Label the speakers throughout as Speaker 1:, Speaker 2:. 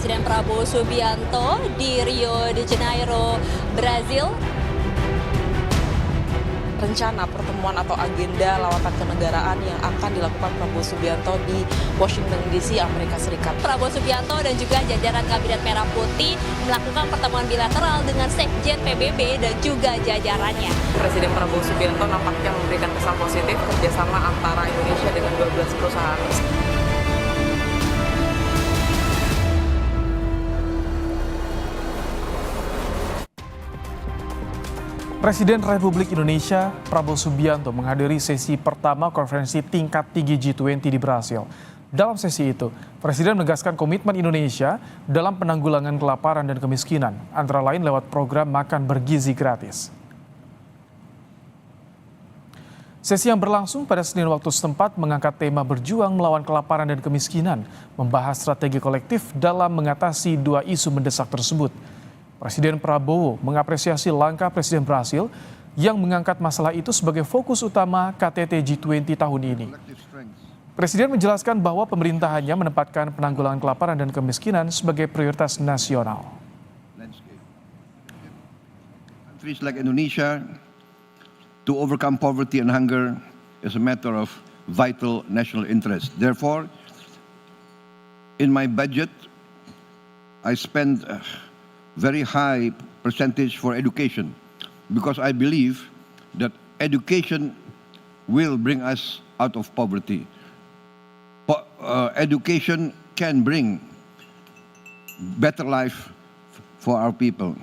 Speaker 1: Presiden Prabowo Subianto di Rio de Janeiro, Brazil.
Speaker 2: Rencana pertemuan atau agenda lawatan kenegaraan yang akan dilakukan Prabowo Subianto di Washington DC, Amerika Serikat.
Speaker 1: Prabowo Subianto dan juga jajaran Kabinet Merah Putih melakukan pertemuan bilateral dengan Sekjen PBB dan juga jajarannya.
Speaker 2: Presiden Prabowo Subianto nampaknya memberikan kesan positif kerjasama antara Indonesia dengan 12 perusahaan.
Speaker 3: Presiden Republik Indonesia Prabowo Subianto menghadiri sesi pertama konferensi tingkat tinggi G20 di Brasil. Dalam sesi itu, Presiden menegaskan komitmen Indonesia dalam penanggulangan kelaparan dan kemiskinan, antara lain lewat program makan bergizi gratis. Sesi yang berlangsung pada Senin waktu setempat mengangkat tema berjuang melawan kelaparan dan kemiskinan, membahas strategi kolektif dalam mengatasi dua isu mendesak tersebut. Presiden Prabowo mengapresiasi langkah Presiden Brasil yang mengangkat masalah itu sebagai fokus utama KTT G20 tahun ini. Presiden menjelaskan bahwa pemerintahannya menempatkan penanggulangan kelaparan dan kemiskinan sebagai prioritas nasional.
Speaker 4: Countries like Indonesia, to overcome poverty and hunger is a matter of vital national interest. Therefore, in my budget, I spend very high percentage for education because I believe that education will bring us out of poverty. Education can bring better life for our people.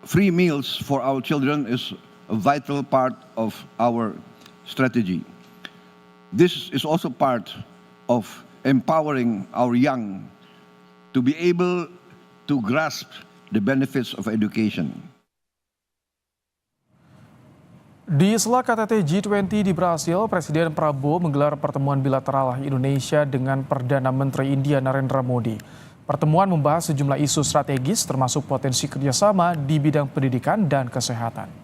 Speaker 4: Free meals for our children is a vital part of our strategy. This is also part of empowering our young to be able to grasp the benefits of education.
Speaker 3: Di sela KTT G20 di Brasil, Presiden Prabowo menggelar pertemuan bilateral Indonesia dengan Perdana Menteri India Narendra Modi. Pertemuan membahas sejumlah isu strategis termasuk potensi kerjasama di bidang pendidikan dan kesehatan.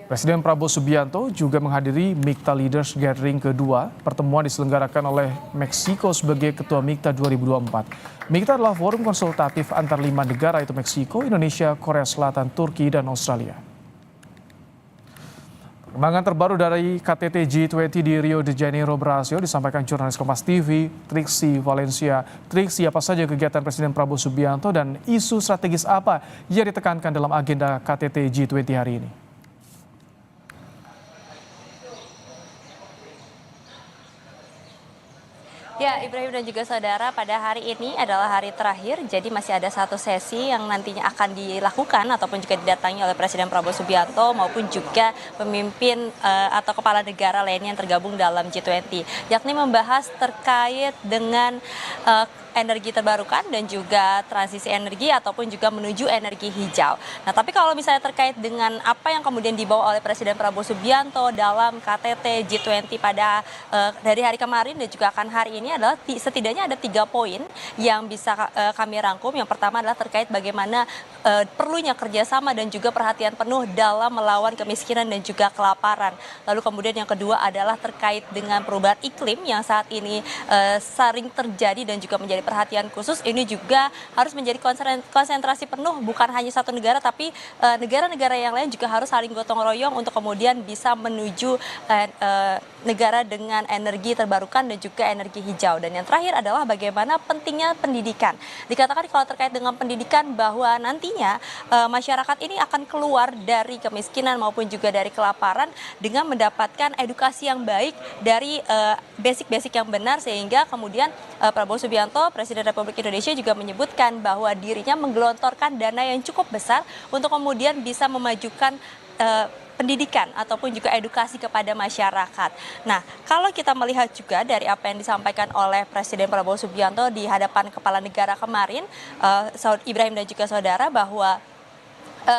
Speaker 3: Presiden Prabowo Subianto juga menghadiri MIKTA Leaders Gathering kedua. Pertemuan diselenggarakan oleh Meksiko sebagai Ketua MIKTA 2024. MIKTA adalah forum konsultatif antar 5 negara yaitu Meksiko, Indonesia, Korea Selatan, Turki, dan Australia. Perkembangan terbaru dari KTT G20 di Rio de Janeiro, Brasil disampaikan jurnalis Kompas TV, Triksi Valencia. Triksi, apa saja kegiatan Presiden Prabowo Subianto dan isu strategis apa yang ditekankan dalam agenda KTT G20 hari ini?
Speaker 1: Ya, Ibrahim dan juga saudara, pada hari ini adalah hari terakhir, jadi masih ada satu sesi yang nantinya akan dilakukan ataupun juga didatangi oleh Presiden Prabowo Subianto maupun juga pemimpin atau kepala negara lainnya yang tergabung dalam G20, yakni membahas terkait dengan energi terbarukan dan juga transisi energi ataupun juga menuju energi hijau. Nah, tapi kalau misalnya terkait dengan apa yang kemudian dibawa oleh Presiden Prabowo Subianto dalam KTT G20 pada dari hari kemarin dan juga akan hari ini adalah setidaknya ada 3 poin yang bisa kami rangkum. Yang pertama adalah terkait bagaimana perlunya kerjasama dan juga perhatian penuh dalam melawan kemiskinan dan juga kelaparan. Lalu kemudian yang kedua adalah terkait dengan perubahan iklim yang saat ini sering terjadi dan juga menjadi perhatian khusus. Ini juga harus menjadi konsentrasi penuh bukan hanya satu negara tapi negara-negara yang lain juga harus saling gotong royong untuk kemudian bisa menuju negara dengan energi terbarukan dan juga energi hijau. Dan yang terakhir adalah bagaimana pentingnya pendidikan. Dikatakan kalau terkait dengan pendidikan bahwa nantinya masyarakat ini akan keluar dari kemiskinan maupun juga dari kelaparan dengan mendapatkan edukasi yang baik dari basic-basic yang benar, sehingga kemudian Prabowo Subianto, Presiden Republik Indonesia, juga menyebutkan bahwa dirinya menggelontorkan dana yang cukup besar untuk kemudian bisa memajukan pendidikan ataupun juga edukasi kepada masyarakat. Nah, kalau kita melihat juga dari apa yang disampaikan oleh Presiden Prabowo Subianto di hadapan kepala negara kemarin, Ibrahim dan juga saudara, bahwa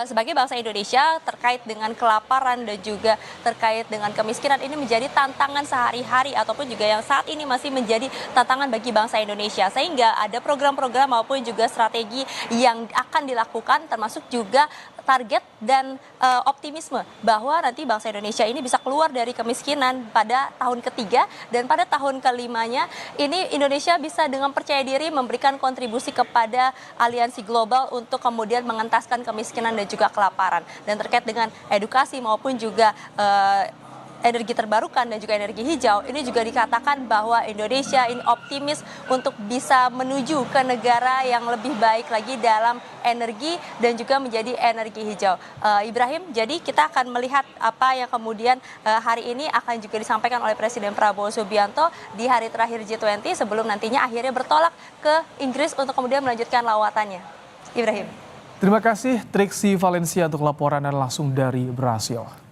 Speaker 1: sebagai bangsa Indonesia terkait dengan kelaparan dan juga terkait dengan kemiskinan ini menjadi tantangan sehari-hari ataupun juga yang saat ini masih menjadi tantangan bagi bangsa Indonesia, sehingga ada program-program maupun juga strategi yang akan dilakukan termasuk juga target dan optimisme bahwa nanti bangsa Indonesia ini bisa keluar dari kemiskinan pada tahun ketiga, dan pada tahun kelimanya ini Indonesia bisa dengan percaya diri memberikan kontribusi kepada aliansi global untuk kemudian mengentaskan kemiskinan dan juga kelaparan. Dan terkait dengan edukasi maupun juga energi terbarukan dan juga energi hijau, ini juga dikatakan bahwa Indonesia ini optimis untuk bisa menuju ke negara yang lebih baik lagi dalam energi dan juga menjadi energi hijau. Ibrahim, jadi kita akan melihat apa yang kemudian hari ini akan juga disampaikan oleh Presiden Prabowo Subianto di hari terakhir G20 sebelum nantinya akhirnya bertolak ke Inggris untuk kemudian melanjutkan lawatannya. Ibrahim.
Speaker 3: Terima kasih Triksi Valencia untuk laporan langsung dari Brasil.